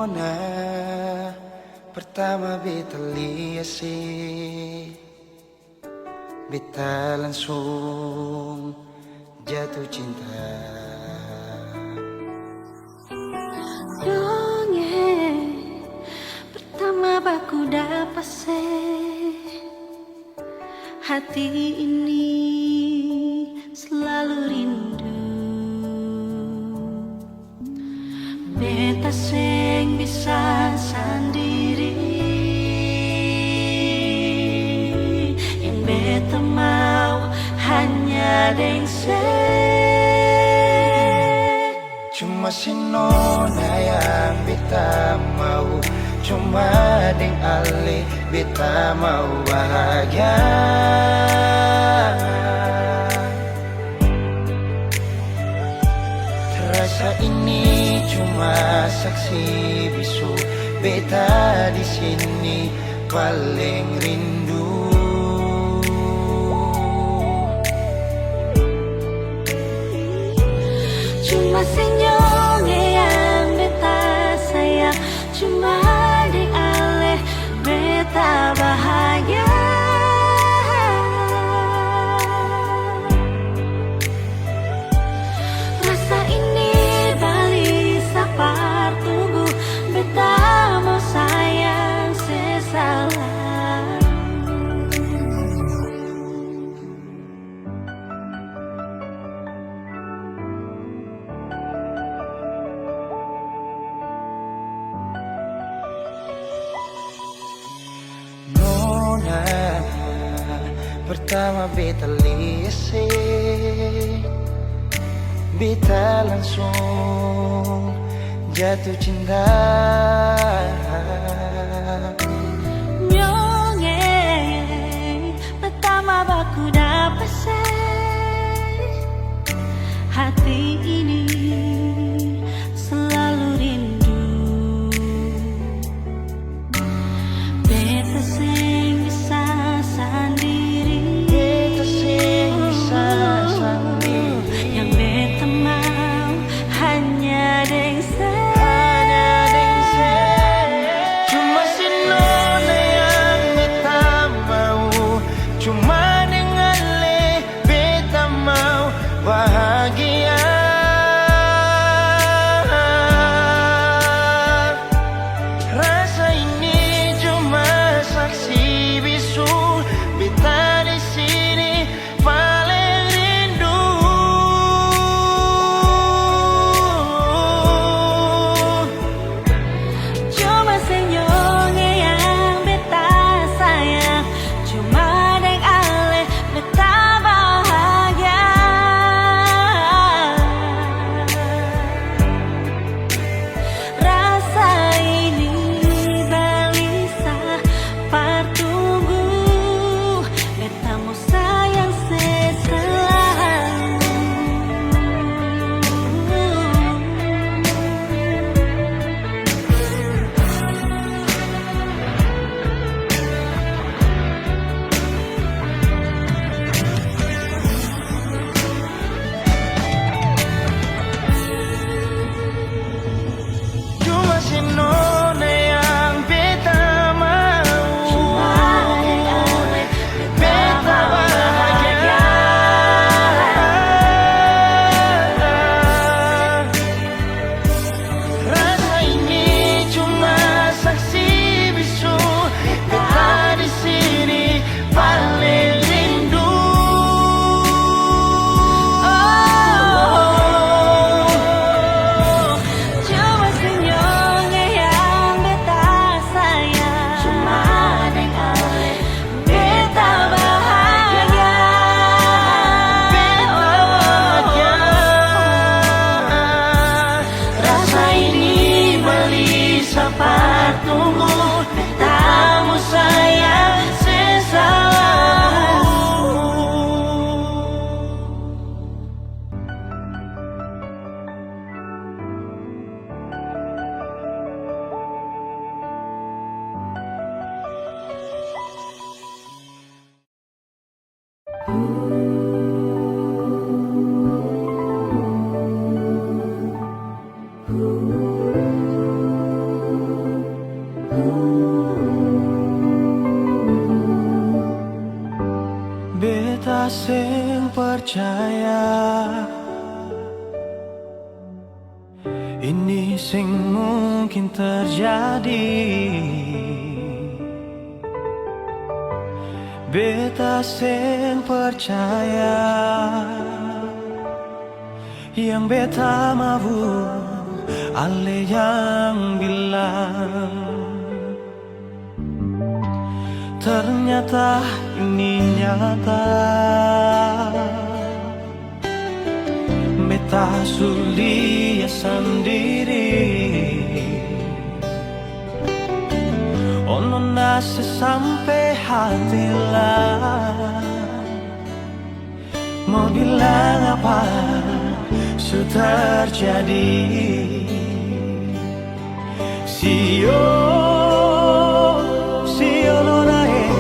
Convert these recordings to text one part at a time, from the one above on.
Nona pertama beta lihat sih, beta langsung jatuh cinta. Dongeng pertama baku dapat hati ini selalu rindu. Beta seng bisa sendiri, yang beta mau hanya deng Cuma si Nona yang beta mau, cuma deng Ale beta mau bahagia. Terasa ini cuma saksi bisu, beta di sini paling rindu. Cuma senyumnya yang beta sayang, cuma deng Ale beta bahagia. Rasa ini balik sapar tunggu, beta mau sayang sesalah. Nona pertama beta lihat sih, beta langsung jatuh cinta. Nyongeng pertama baku dapat hati ini selalu rindu. Beta seng bisa sendiri, Beta seng bisa sendiri, yang beta mau hanya deng cuma si Nona yang beta mau, cuma dengan Ale beta mau bahagia. Rasa ini cuma saksi bisu, beta di sini paling rindu. Cuma senyumnya yang beta sayang, cuma deng Ale beta bahagia. Rasa ini balisa partunggu, beta mau sayang seselalu. Cuma si Nona yang beta mau, Cuma deng Ale beta bahagia. Rasa ini cuma saksi bisu, beta di sini paling rindu. Cuma senyumnya yang beta sayang, cuma deng Ale beta bahagia. Rasa ini beli sapar tunggu, beta mau sayang sesalalu. beta sing percaya ini sing mungkin terjadi. Beta sing percaya yang beta mau, ale yang bilang. Ternyata ini nyata, beta sulia sendiri. Ono nasi sampai hati lah, mau bilang apa sudah terjadi. Sio nonae,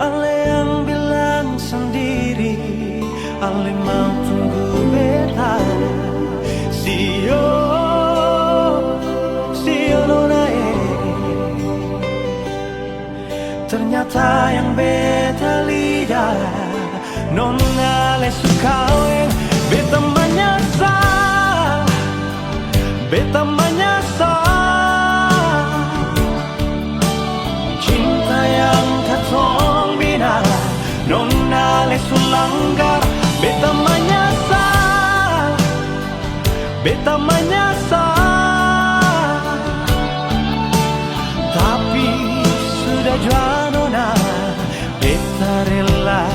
ale yang bilang sendiri, ale mau tunggu beta. Sio nonae, ternyata yang beta lihat nona le sukaweng. Beta menyesal, beta menyesal, cinta yang katong bina nona le sulanggar. Beta menyesal, beta menyesal, tapi sudah jua nona, beta rela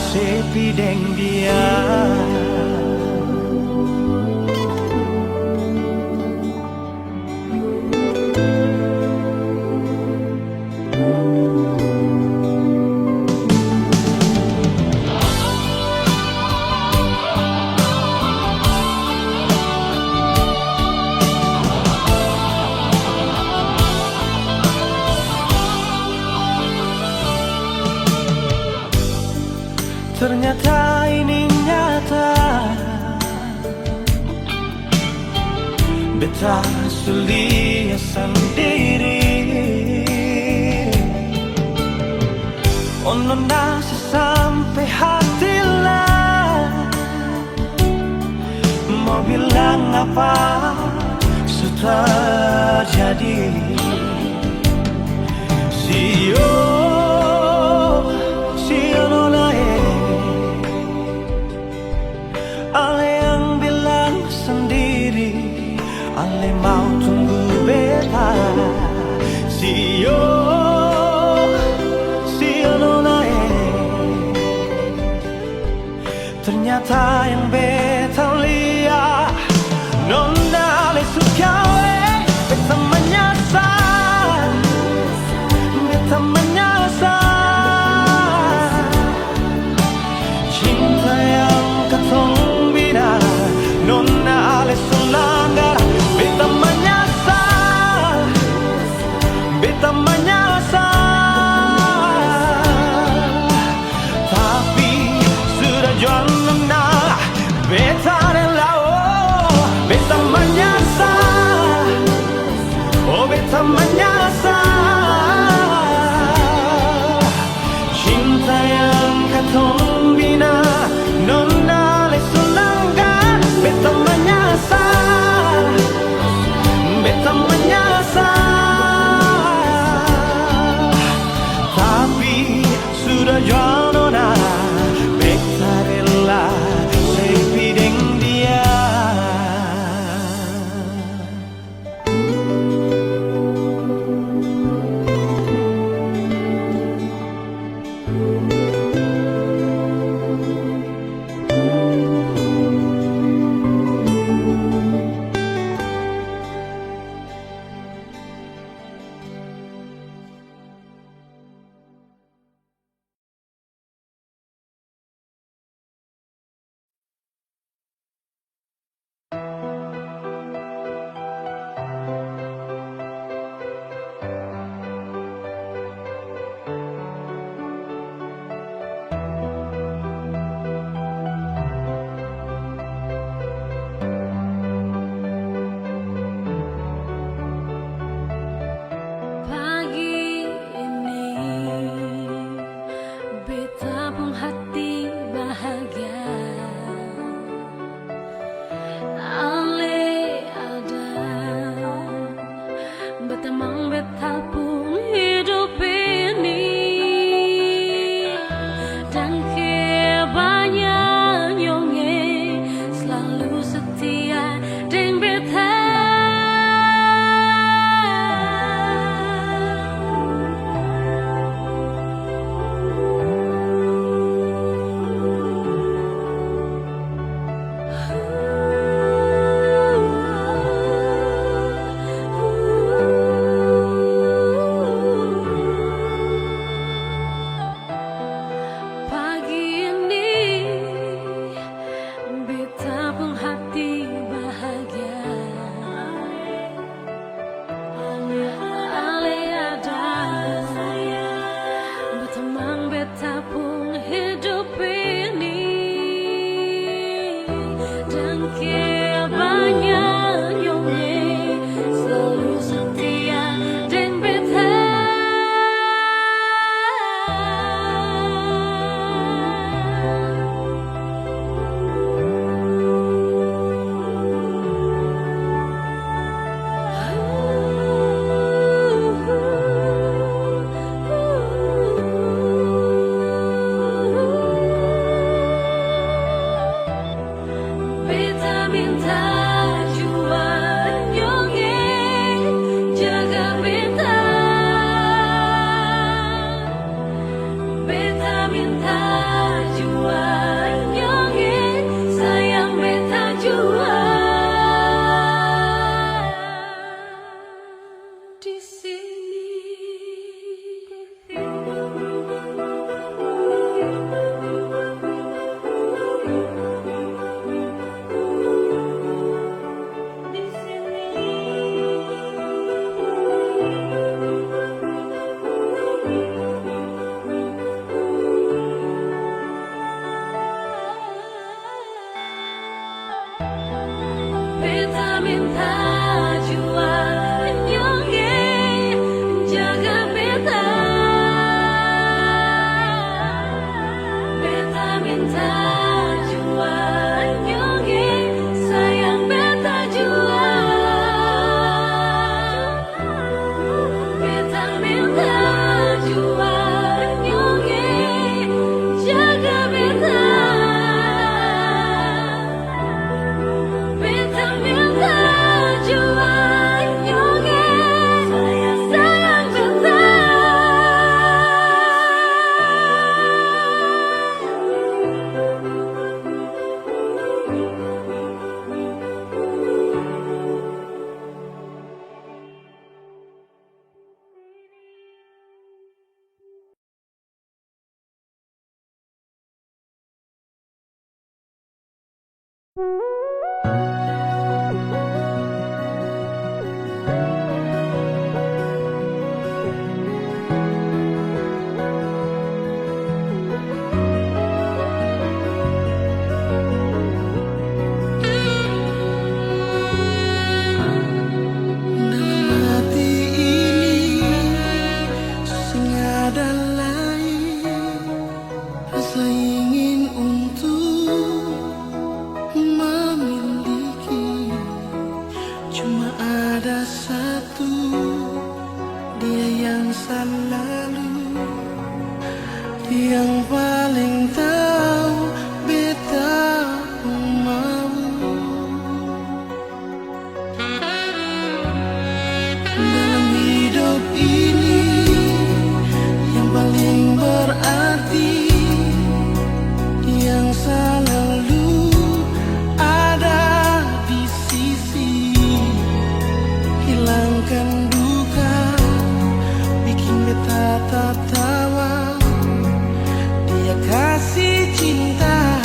sepi deng dia. Ternyata ini nyata, beta sulia sendiri. Ono nasi sampai hati lah, mau bilang apa sudah terjadi. Sio nonae, ale yang bilang sendiri, ale mau tunggu beta. Sio nonae, ternyata yang beta lihat nona le sukawe. Beta menyesal, beta menyesal, minta jua nyonge jaga beta. Beta minta jua nyonge sayang beta jua. Beta minta jua nyonge jaga beta. Beta minta jua nyonge sayang beta. Dalam hati ini sing ada lain rasa ingin untuk memiliki. Cuma ada satu, dia yang selalu, yang paling tahu beta mau. Dalam hidup ini yang paling berarti, yang selalu ada di sisi, hilangkan duka, bikin beta tertawa. Dia kasih cinta.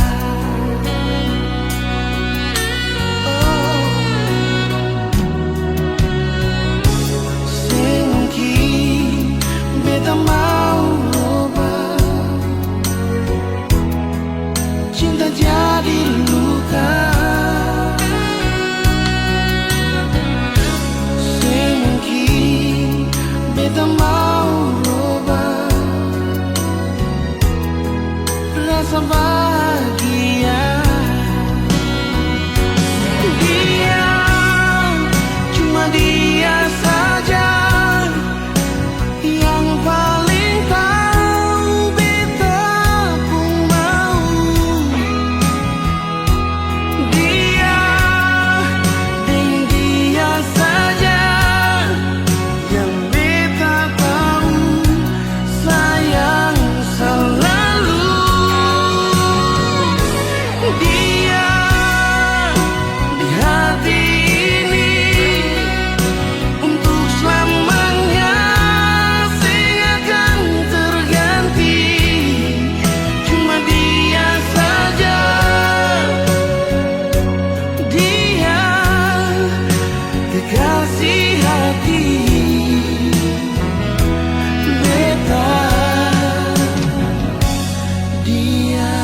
Oh, sengki beta mau ubah cinta jadi luka. Sengki beta mau ubah rasa bahagia. Dia, cuma dia saja yang paling tahu beta pun mau. Dia, dan dia saja yang beta tahu sayang selalu. Dia di hati ini untuk selamanya sing akan terganti. Cuma dia saja, dia kekasih hati beta. Dia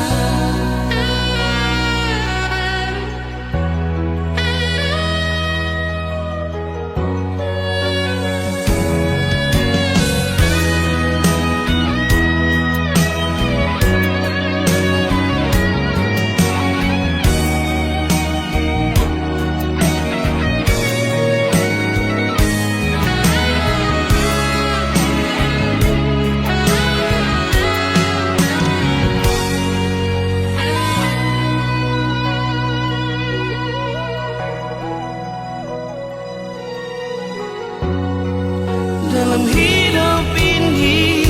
dalam hidup ini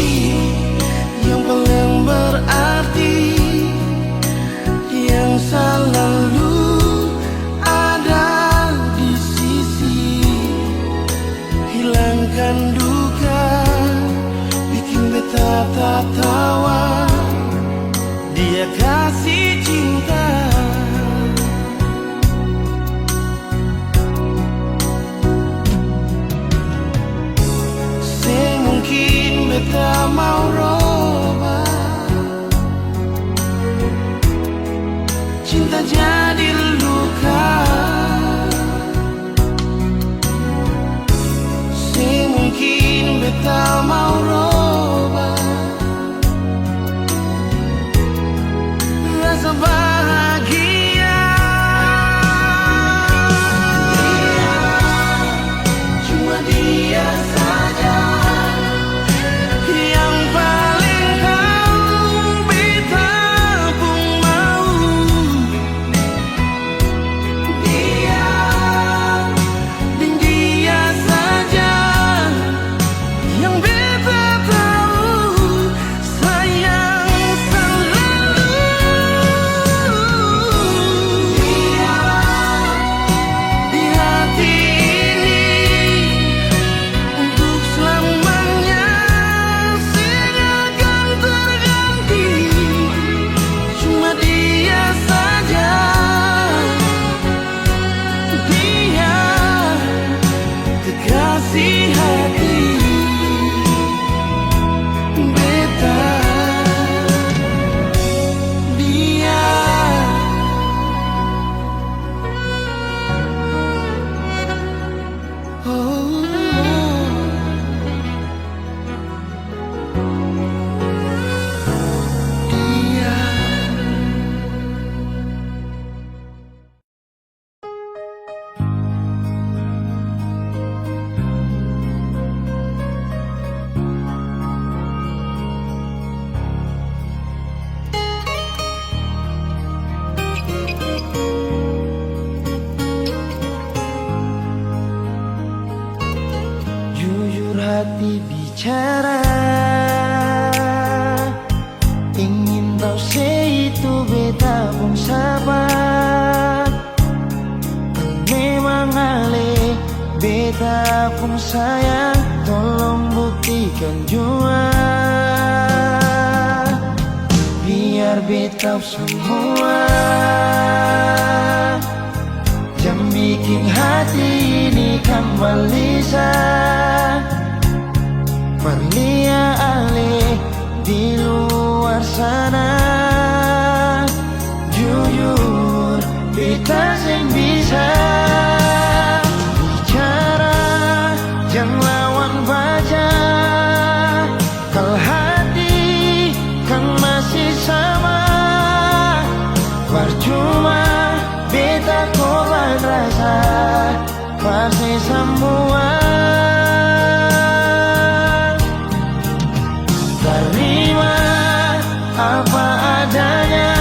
yang paling berarti, yang selalu ada di sisi, hilangkan duka, bikin beta tertawa. Dia kasih cinta. Say bicara, ingin tahu itu beta pun sabar. Memang ale beta pun sayang, tolong buktikan jua, biar beta semua yang bikin hati ini kembali Perlia ale di luar sana. Jujur beta sing bisa bicara, jangan lawan baca. Kalau hati kan masih sama, percuma beta korban rasa, pasti semua. Terima apa adanya,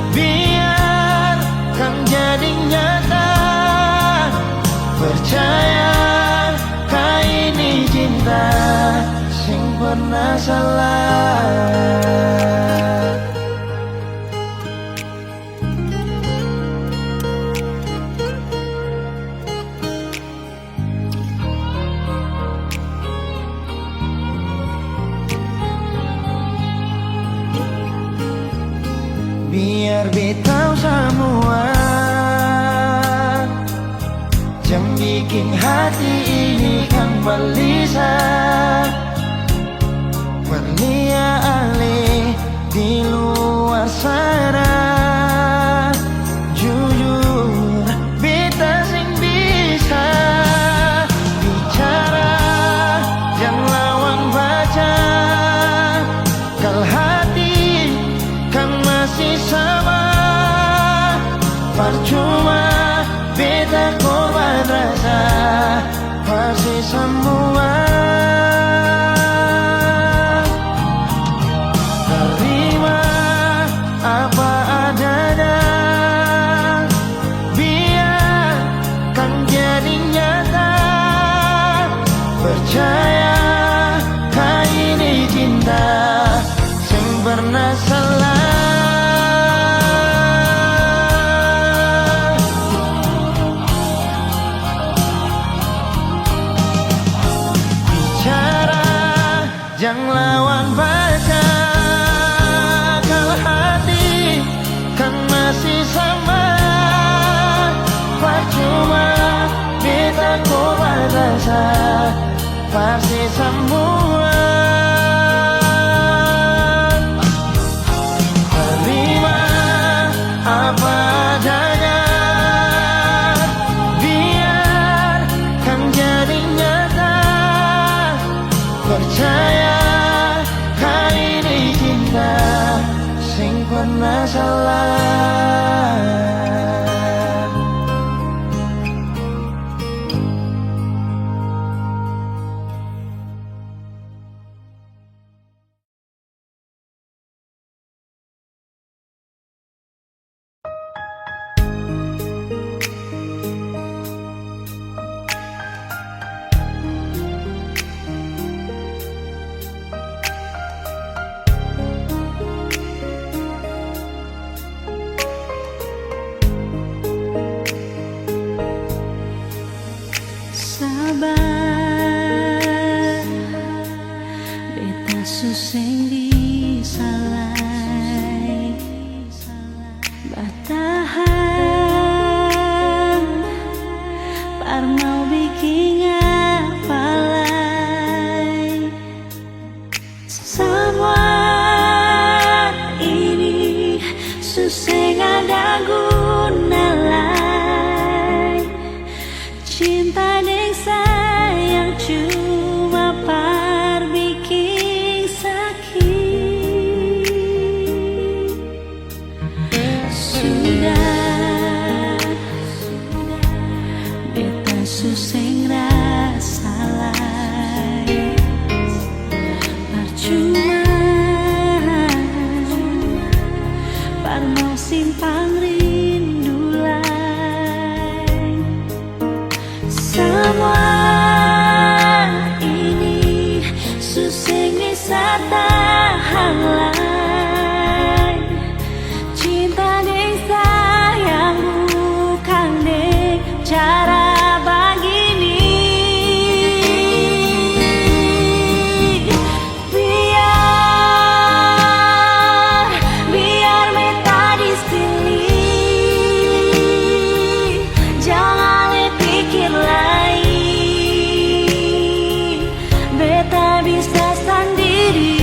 biar kan jadi nyata. Percaya kau ini cinta sing pernah salah. Biar beta semua yang bikin hati ini kan balisa. Perlia ale di luar sana. Jujur beta sing bisa bicara, jangan lawan baca. Kalau hati kan masih sama, percuma beta korban rasa, pasti semua. Terima apa adanya, biar kan jadi nyata. Percaya kau ini cinta sing pernah salah. Jangan lawan baca, kalau hati kan masih sama, percuma beta korban rasa, pasti semua. Terima apa adanya, biar kan jadi nyata. Percaya kau ini cinta sing pernah salah. cara begini. Biar beta di sini, jangan pikir lain, beta bisa sendiri.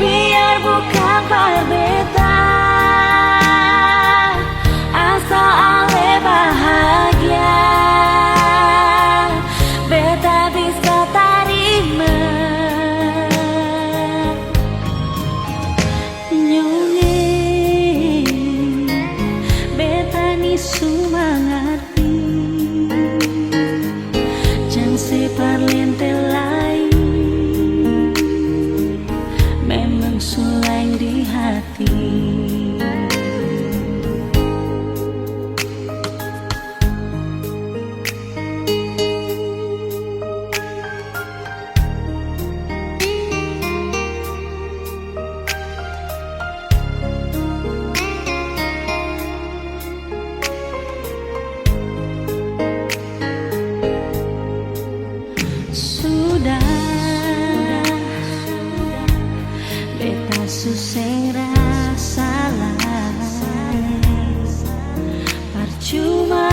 Biar bukan berbeda, asal ale bahagia, beta bisa terima. Nyonge beta ni sumangati, jang separlente lain, memang sulai di hati. Sudah beta suseng rasa percuma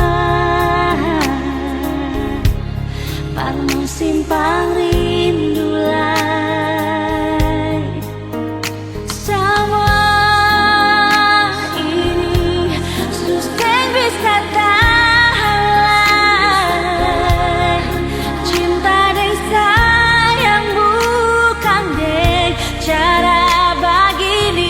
parmo simpang rindu lai. Semua ini suseng bisa tahan, cinta dan sayang bukan deh cara begini.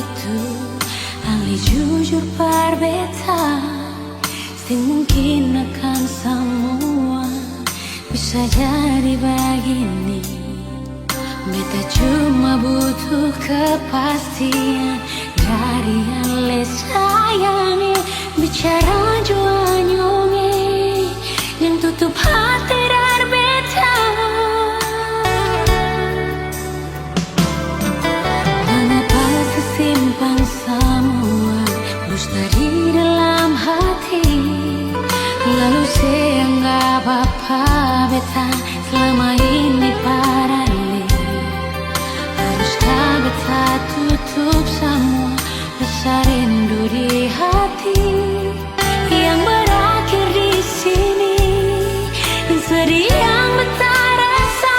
itu ahli jujur berbeta, sing mungkin akan semua bisa jadi begini. Beta cuma butuh kepastian dari ale sayangi, bicara jua nyonge yang tutup hati dar beta. Mengapa sesimpan semua dusta di dalam hati, lalu saya anggap apa beta selama ini paralel. Haruskah beta tutup semua rasa rindu di hati yang berakhir di sini, dan sedih yang beta rasa.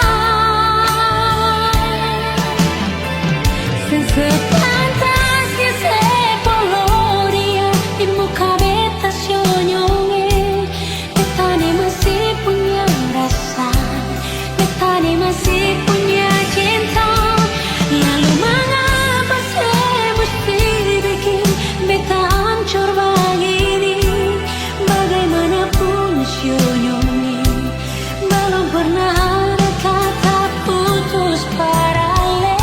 Sepantasnya sepuluh dia di muka beta senyonge, beta ni masih punya rasa, beta ni masih punya cinta. Lalu mengapa saya mesti bikin beta hancur begini? Bagaimanapun senyonge, belum pernah ada kata putus paralel.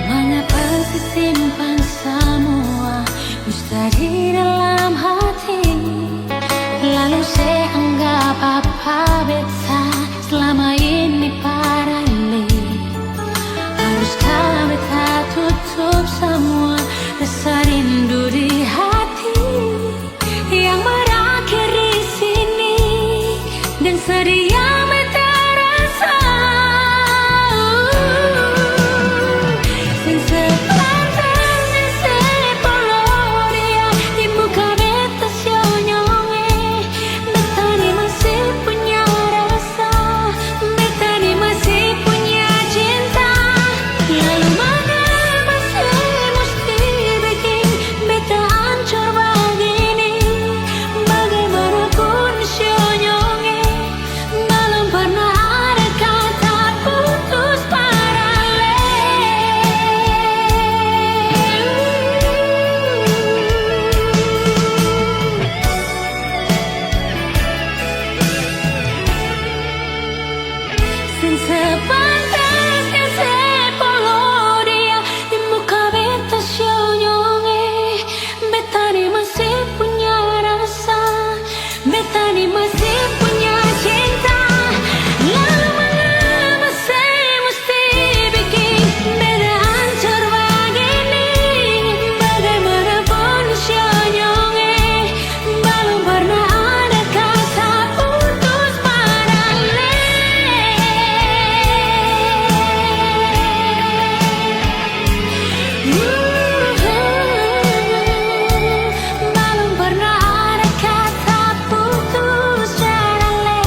Mengapa disimpan semua dusta di dalam hati, lalu saya anggap apa beta selama ini paralel. Haruskah beta tutup semua rasa rindu di hati yang berakhir di sini, dan sedih yang beta rasa. Sepantasnya sepuluh dia di muka beta senyonge, beta ni masih punya rasa, beta ni masih punya cinta. Lalu mengapa saya mesti bikin beta hancur begini? Bagaimanapun senyonge, belum pernah ada kata putus paralel. Sepantasnya sepuluh dia di muka beta senyonge, beta ni masih punya rasa, beta ni masih punya cinta. Lalu mengapa saya mesti bikin beta hancur begini? Bagaimanapun senyonge, belum pernah ada kata putus paralel. Belum pernah ada kata putus paralel.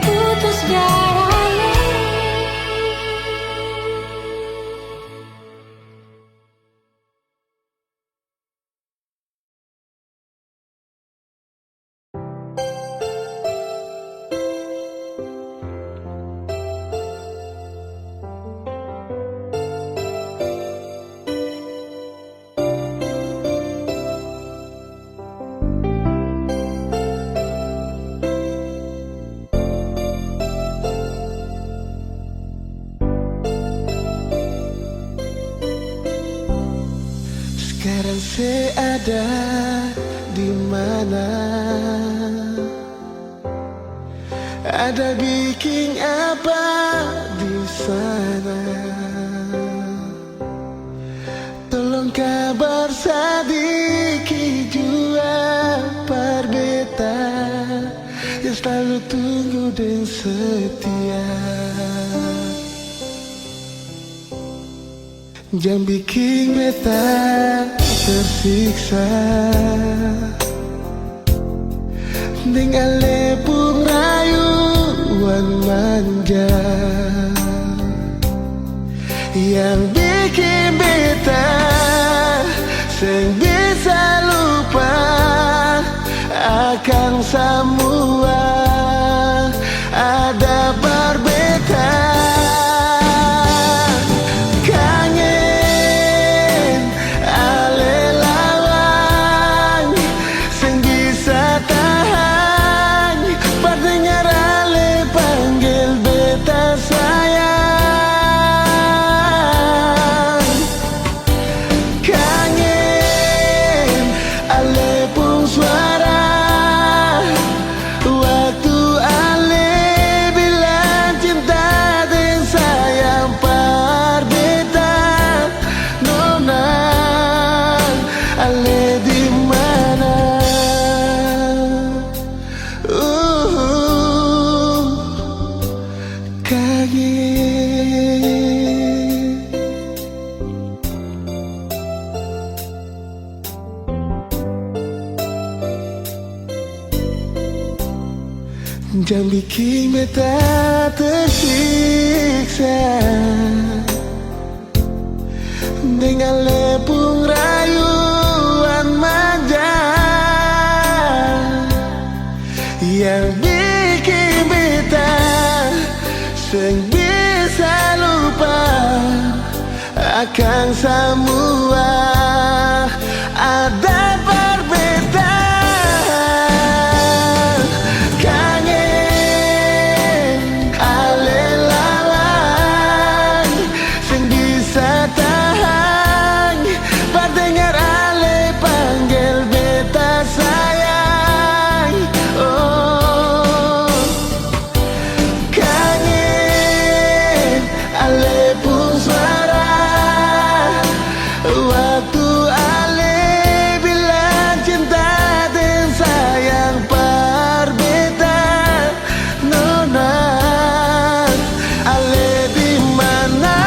Putus paralel. Sekarang saya ada di mana? Ada bikin apa di sana? Tolong kabar sedikit jua perbeta yang selalu tunggu dan setia. Jangan bikin beta tersiksa dengan lepung rayuan manja. yang bikin beta sing bisa lupa akan semua ada perbedaan. Kangen ale lawan sing bisa tahan pendengar ale panggil beta sayang. Kangen ale pun suara waktu ale bilang cinta dan sayang perbeda. Nona ale di mana? Kangen. Jangan bikin beta tersiksa dengan lepung rayuan manja yang bikin beta sing bisa lupa akan semua ada perbedaan. Kangen ale lawan sing bisa tahan pendengar ale panggil beta sayang. Oh, kangen ale pun suara waktu ale bilang cinta dan sayang perbeda. Nona ale di mana?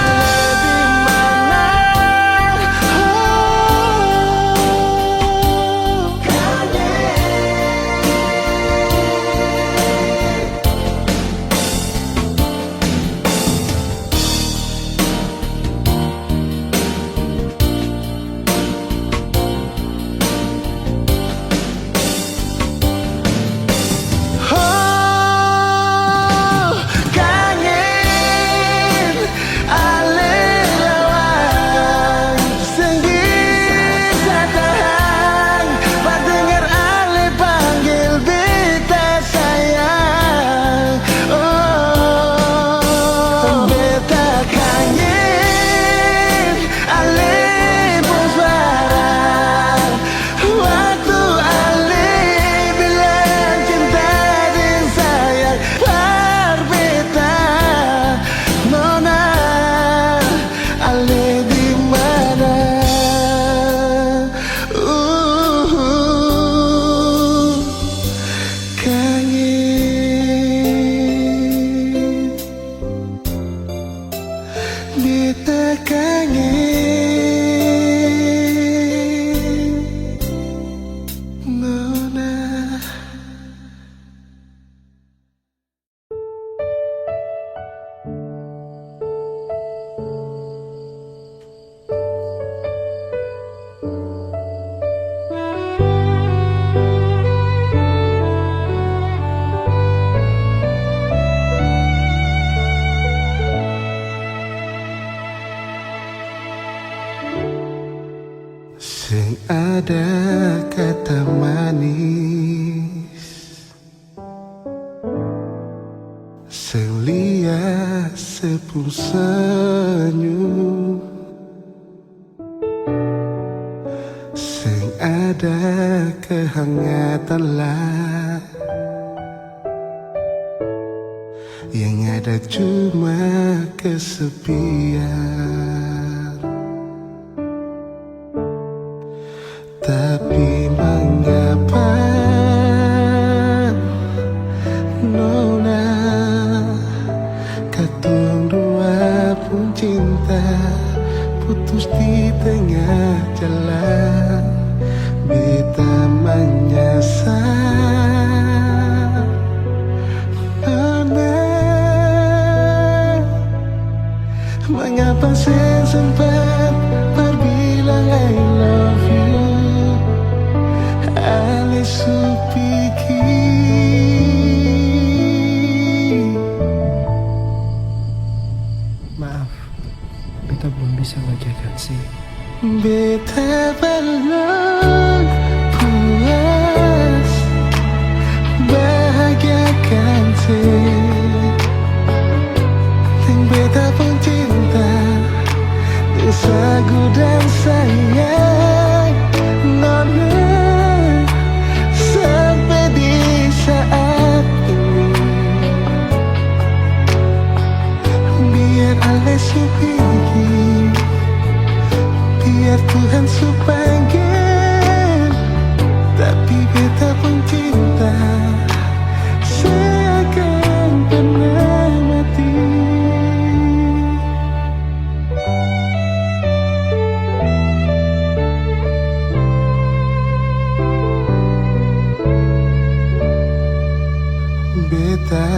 Kangen ale lawan sing bisa tahan pendengar ale panggil beta sayang. Oh, beta kangen ale pun suara waktu ale bilang cinta dan sayang perbeda. Nona ale di mana? Kangen beta kangen. Nona sing ada kata manis sing lia sepung senyum sing ada kehangatan lah yang ada cuma kesepian. Tapi mengapa Nona katung dua pun cinta putus di tengah jalan. Beta menyesal Nona Mengapa saya sempat berbilang I love you, Ale supiki. Maaf, beta belum bisa bahagiakan sih. Beta belum puas bahagiakan sih. Yang beta pun cinta, yang sagu dan sayang Nona, sampai di saat ini. Biar Ale supiki, biar Tuhan panggil, tapi beta pun cinta seakan pernah mati. Beta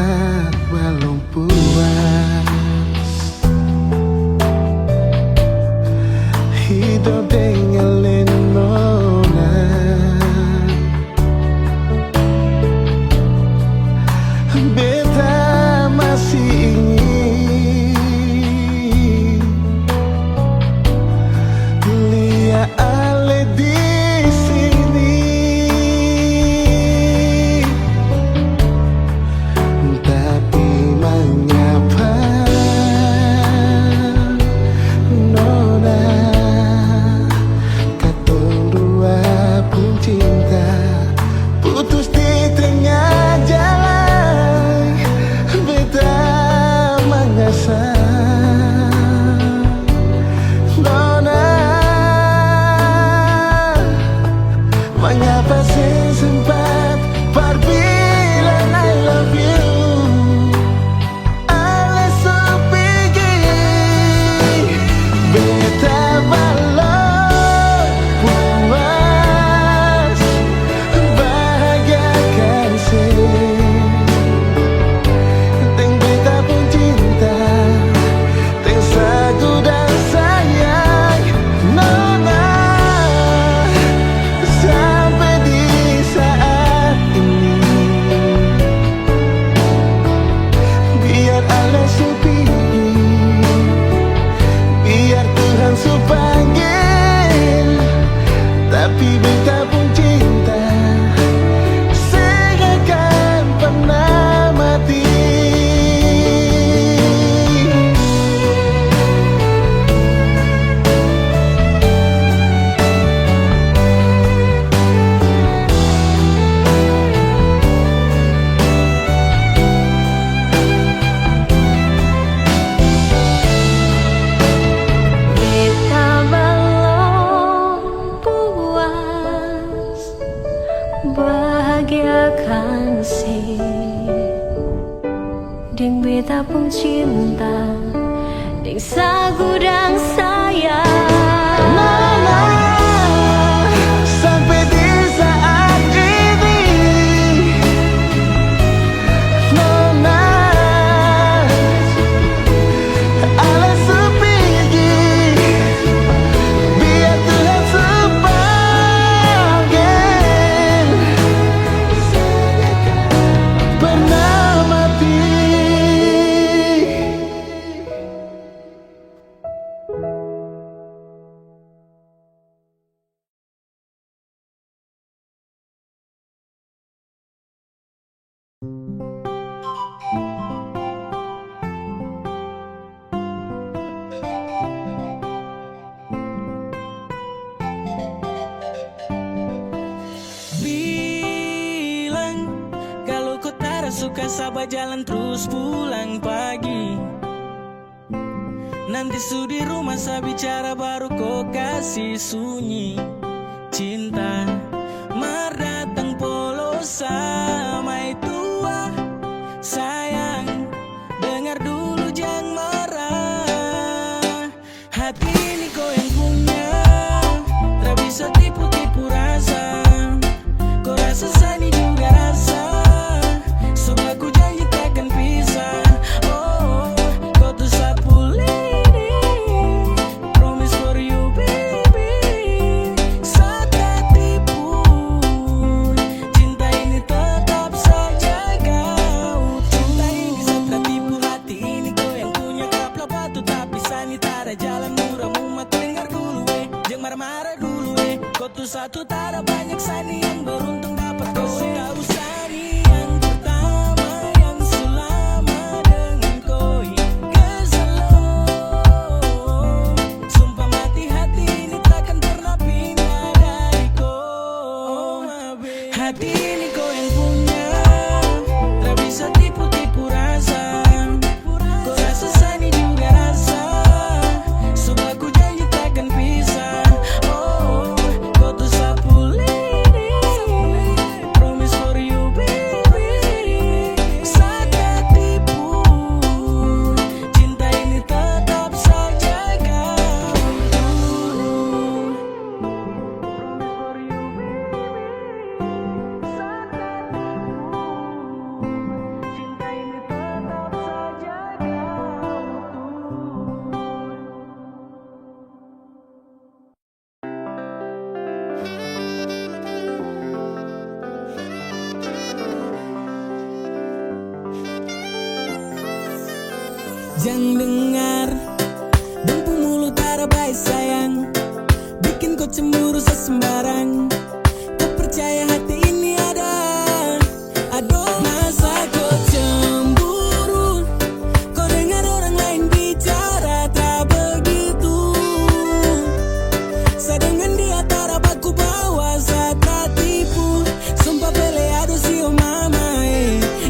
belum puas hidup dengan Lenona. Beta masih ingin lihat Ale di sini, tapi mengapa Nona, katong dua pun cinta putus di tengah jalan. Beta mengasah Nona, mengapa saya sempat berbilang I love you, Ale supiki. Beta belum puas bahagiakan sih. Teng beta pun cinta, teng sagu dan sayang Nona, sampai di saat ini. Biar Ale supiki, biar Tuhan panggil, tapi beta pun cinta seakan pernah mati. Beta belum puas bahagiakan si, deng beta pun cinta, deng sagu dan sayang. Nona, sampai di saat ini. Nona, Ale supiki, biar Tuhan panggil, pernah mati. Bilang kalau kau tak suka sabar jalan terus pulang pagi. Nanti di rumah saya bicara baru kau kasih sunyi. Cinta mar datang polos sama tua. Sayang dengar dulu jangan marah. Hati ini kau yang punya, tak bisa tipu-tipu rasa. Kau rasa sani juga rasa, sebab ku janji takkan pisah. Oh, kau tuh sapu lidi. marah-marah dulu Kau tuh satu tak ada banyak sani yang beruntung dapat kau tahu sani yang pertama yang selama dengan kau hingga selalu sumpah mati hati ini takkan pernah pindah dari kau hati ini kau yang punya tak bisa tipu-tipu rasa kau rasa sani juga rasa sumpah ku janji takkan pisah kau tuh sapu lidi promise for you baby saat tak tipu cinta ini tetap saja kau promise for you baby saat tak tipu cinta ini tetap saja kau jangan dengar Dempu mulut ada baik sayang bikin kau cemburu sesembarang kau percaya hati ini ada aduh masa kau cemburu kau dengar orang lain bicara tak begitu saya dengan dia tak dapat ku bawa saat tak tipu sumpah pele aduh sio mama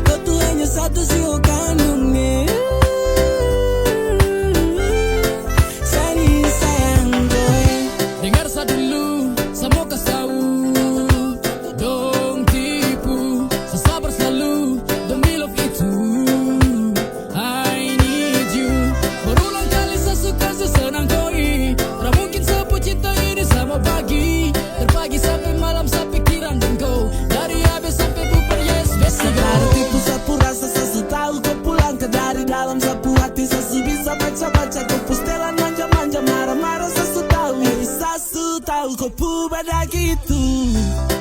kau tuh hanya satu sio kandung dengar sa dulu, semua kau tahu dong tipu, sabar selalu demi love itu I need you berulang kali saya suka sesenang koi tak mungkin sepu cinta ini sama pagi terbagi sampai malam saya pikiran dan kau dari habis sampai bubar yes best to go Sekarang tipu sapu rasa sesu tahu kau pulang ke dari dalam sapu hati sesu bisa baca-baca kau pustelan manja-manja marah-marah sesu tahu sesu tahu kau pada gitu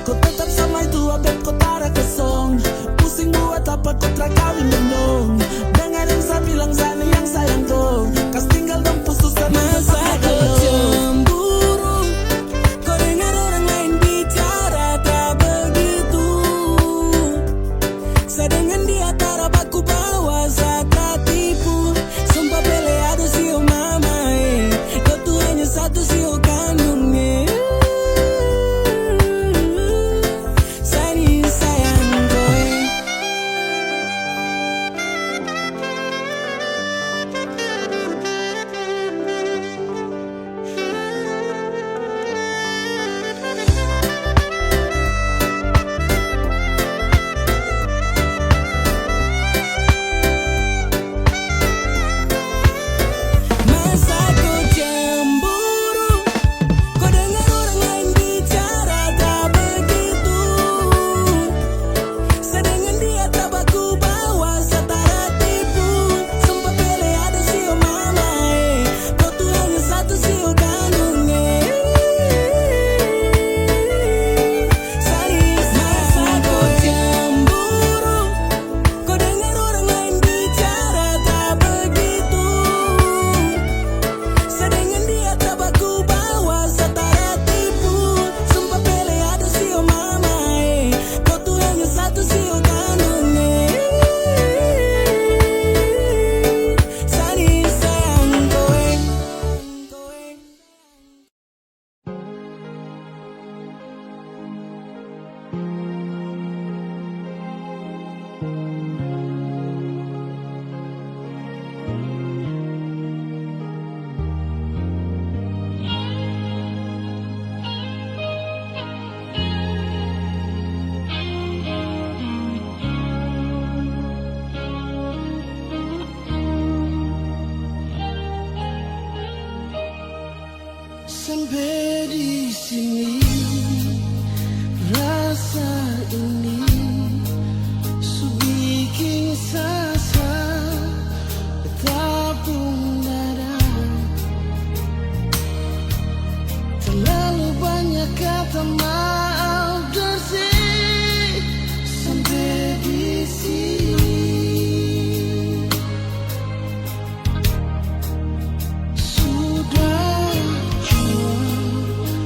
kau tetap sama itu abet kau tara kesong pusing buat apa kau telah kawin dong dengan yang saya bilang sana yang sayang kau kas tinggal dong pususan masa kau cemburu kau dengar orang lain bicara tak begitu saya dengan dia tak dapat ku bawa saat tak tipu sumpah pele aduh sio mama kau tuh hanya satu sio kandung Sani sayang kau masa kau cemburu kau dengar orang lain bicara tak begitu saya dengan dia tak baku bawa setara tipu sumpah pele ada sio mama kau tuh hanya satu sio kandung Sani masa kau cemburu kau dengar orang lain bicara tak begitu saya dengan dia tak baku bawa setara tipu sumpah pele ada sio mama kau tuh hanya satu sio kandung Sani sayang kowe sampai di sini rasa ini bikin sasa bertabung dada terlalu banyak kata maaf bersih sampai di sini sudah jual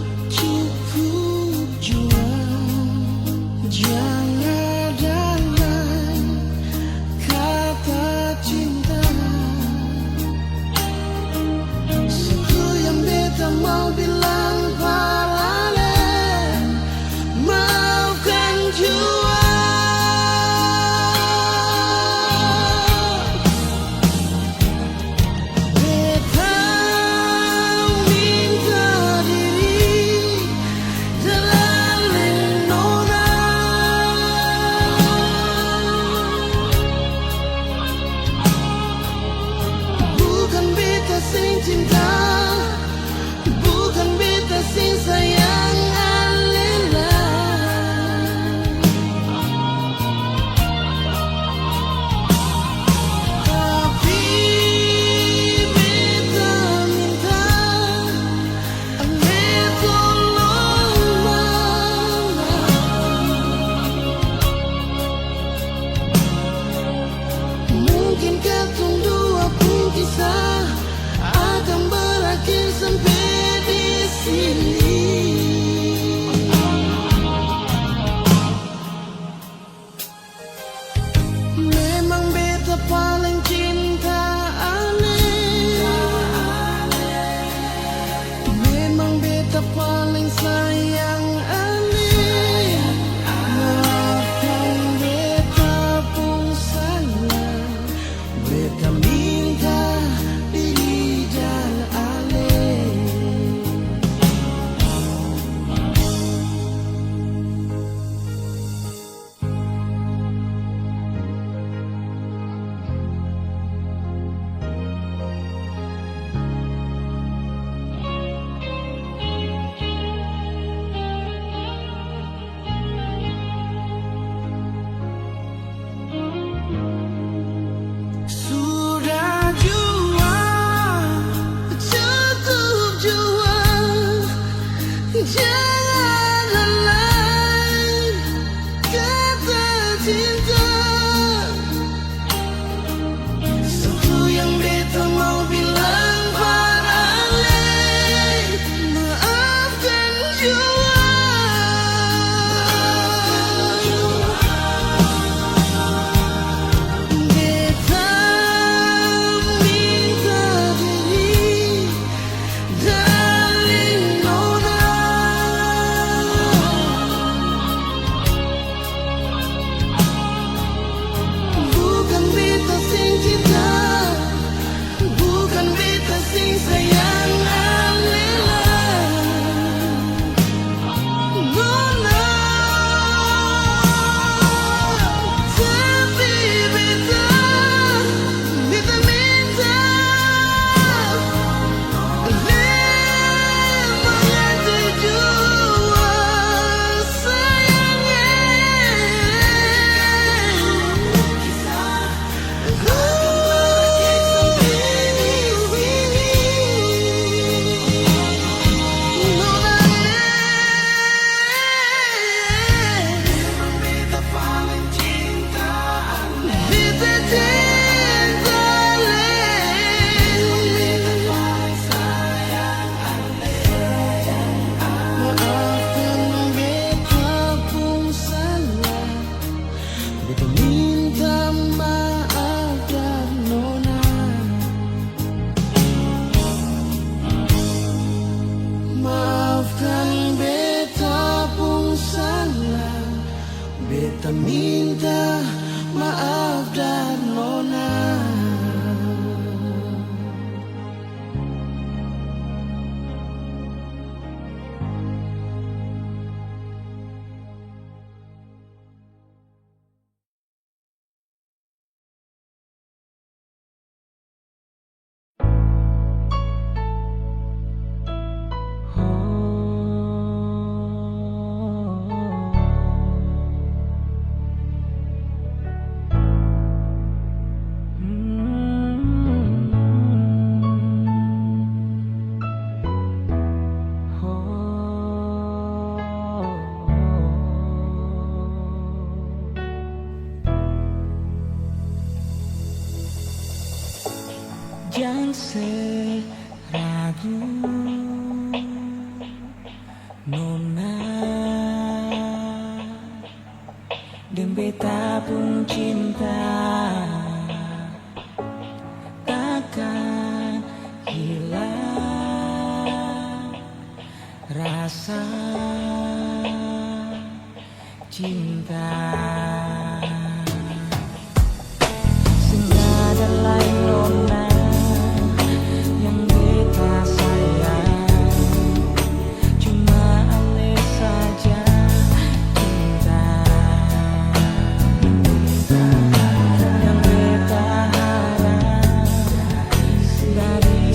beta sing cinta, bukan beta sing sayang alela. Tapi beta minta ale tolong mama. Mungkin katong dua pun kisah akan berakhir sampai di sini. Memang beta paling cinta ale, memang beta paling sayang ale. Maafkan beta pun salah, beta minta diri dan ale. Sudah jua, cukup jua, jangan lain kata cinta. Satu yang beta mau bilang pada ale, maafkan jua. Beta minta diri dari nona. Bukan beta sing cinta, bukan beta sing sayang alela. Nona, tapi beta minta lembang jua sayangnya. Beta paling cinta, beta cinta ale, beta paling sayang ale. Maafkan beta pun salah, beta minta maaf dan nona. Maafkan beta pun salah, beta minta maaf dan nona. Jangan seragu nona, dan beta pun cinta takkan hilang rasa cinta. Senada lain nona yang beta sayang, cuma ale saja cinta. Yang beta harap dari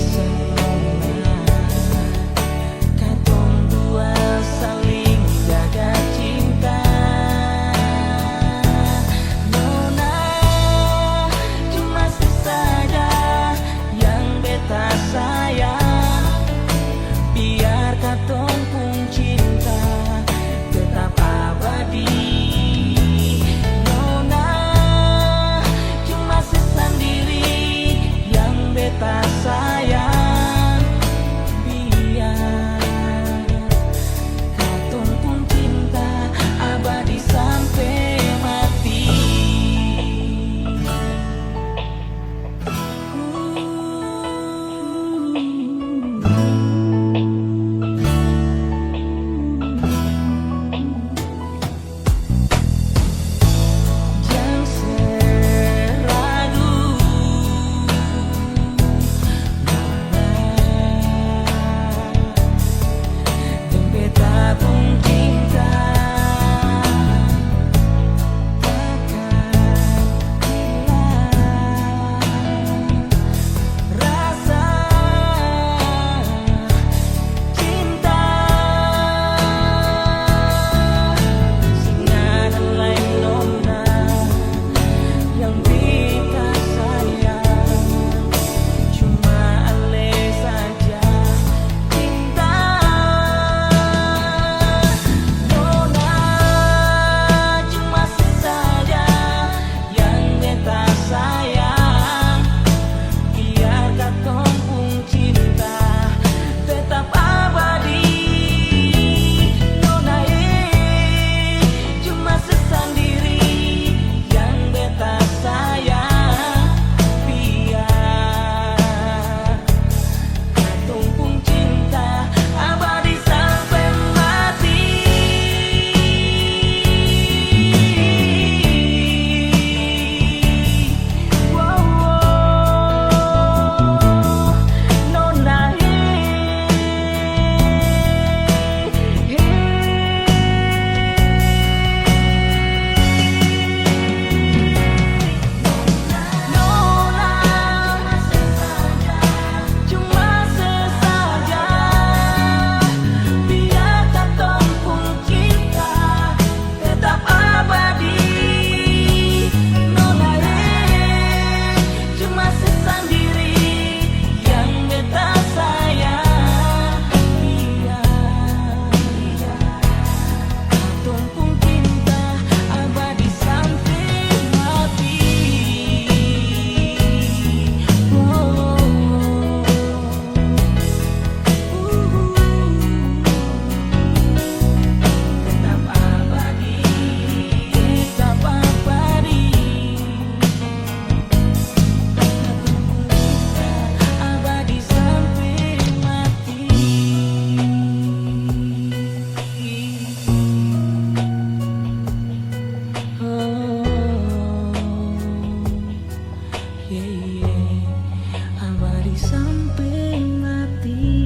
sampai mati.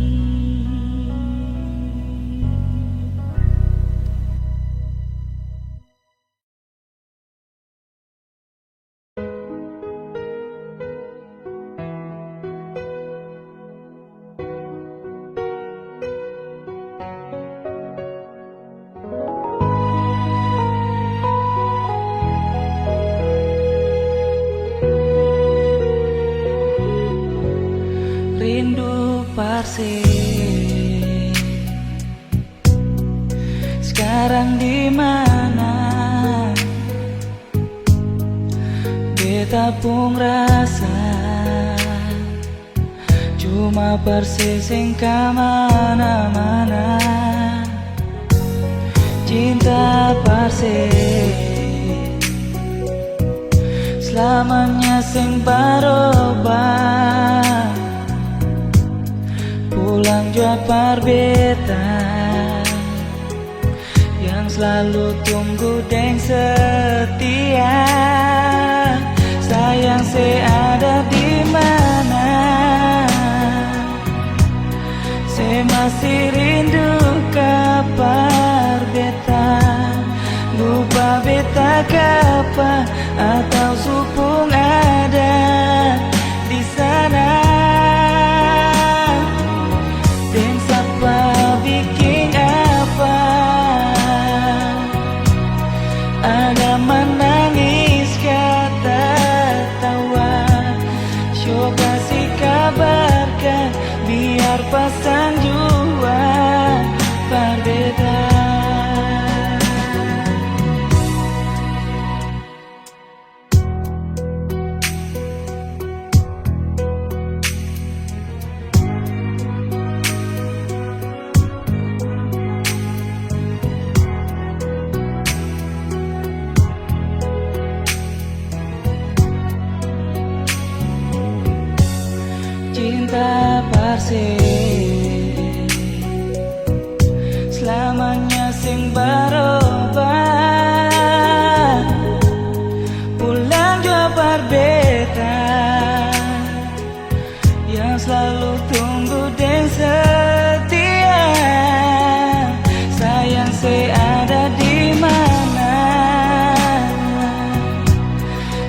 Rindu Parse, sekarang di mana? Beta pun rasa cuma Parse sing kamana-mana. Cinta Parse selamanya sing barobah. Pulang jua parbeta yang selalu tunggu deng setia. Sayang ada di mana? Saya masih rindu kabar beta. Lupa beta kapa atau supung ada di sana. Bikin apa? Ada menangis kata tawa. Syok kasih kabarkan biar pasang jua berbeda. Cinta Parse selamanya sing barobah. Pulang jua berbeda yang selalu tunggu dan setia. Sayang ada di mana?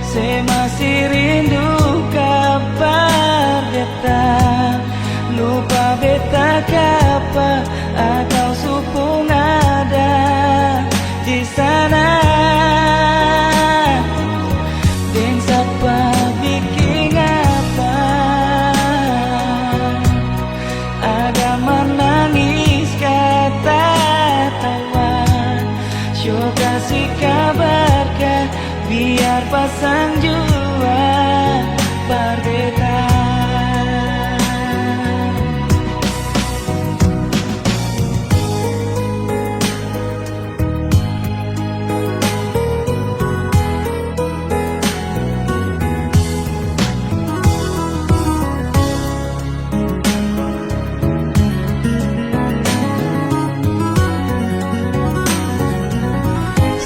Saya masih rindu kabar beta. Lupa beta kapa atau supung ada di sana. Dan siapa bikin apa? Ada menangis kata tawa. Syok kasih kabarkan biar pasang jua berbeda.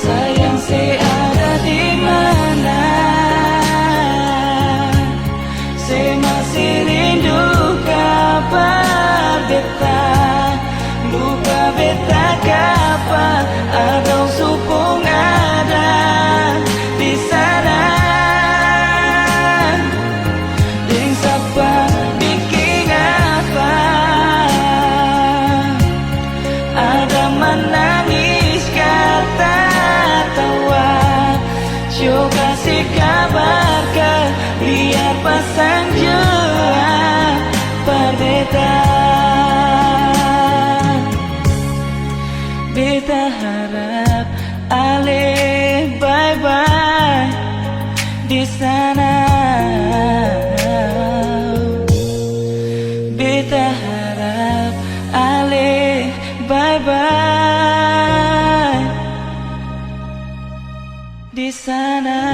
Sayang ada di mana? Saya masih rindu kabar beta. Lupa beta kapa atau supung ada di sana. Deng siapa bikin apa? Ada menangis kata tawa. Syok kasih kabarkan biar pasang jua berbeda. Beta harap ale bye-bye di sana. Beta harap ale bye-bye di sana.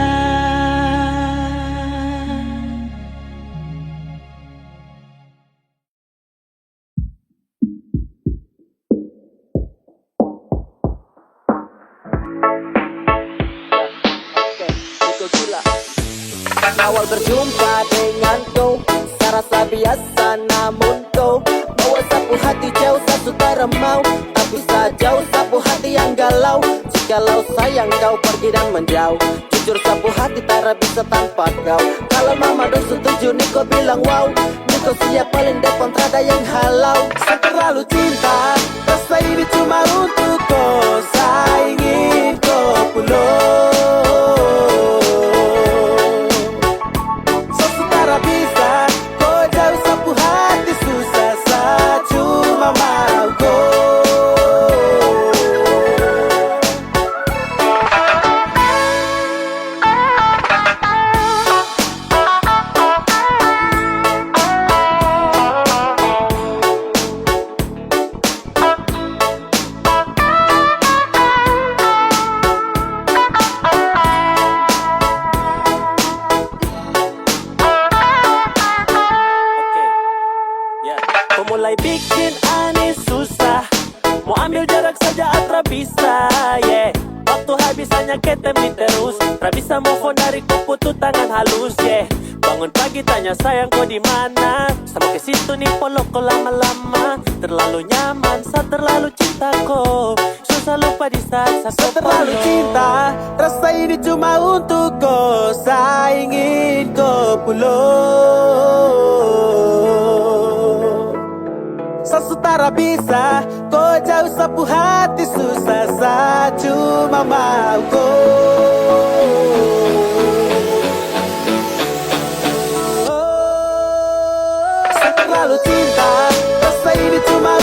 Awal berjumpa denganku punya rasa biasa, namun kau bawa sapu hati jauh, tak sutara mau. Tak bisa jauh sapu hati yang galau. Jikalau sayang kau pergi dan menjauh, jujur sapu hati tak bisa tanpa kau. Kalau mama dong setuju nih kau bilang wow, nih kau siap paling depan tak ada yang halau. Saya terlalu cinta, rasa ini cuma untuk kau. Saya ingin kau pulang. Sesutara bisa kau jauh sapu hati susah. Saya cuma mau kau. Kau mulai bikin aneh susah, mau ambil jarak saja atra bisa, yeah. Waktu habis hanya ketemi terus, tak bisa move on dari kupu tangan halus, yeah. Bangun pagi tanya sayang kau di mana, sama ke situ nih polok kau lama-lama. Terlalu nyaman, saya terlalu cinta kau, susah lupa di saat saya terlalu cinta. Rasa ini cuma untuk kau, saya ingin kau pulang. Sesutara bisa kau jauh sapu hati susah. Saya cuma mau kau. Saya terlalu cinta, rasa ini cuma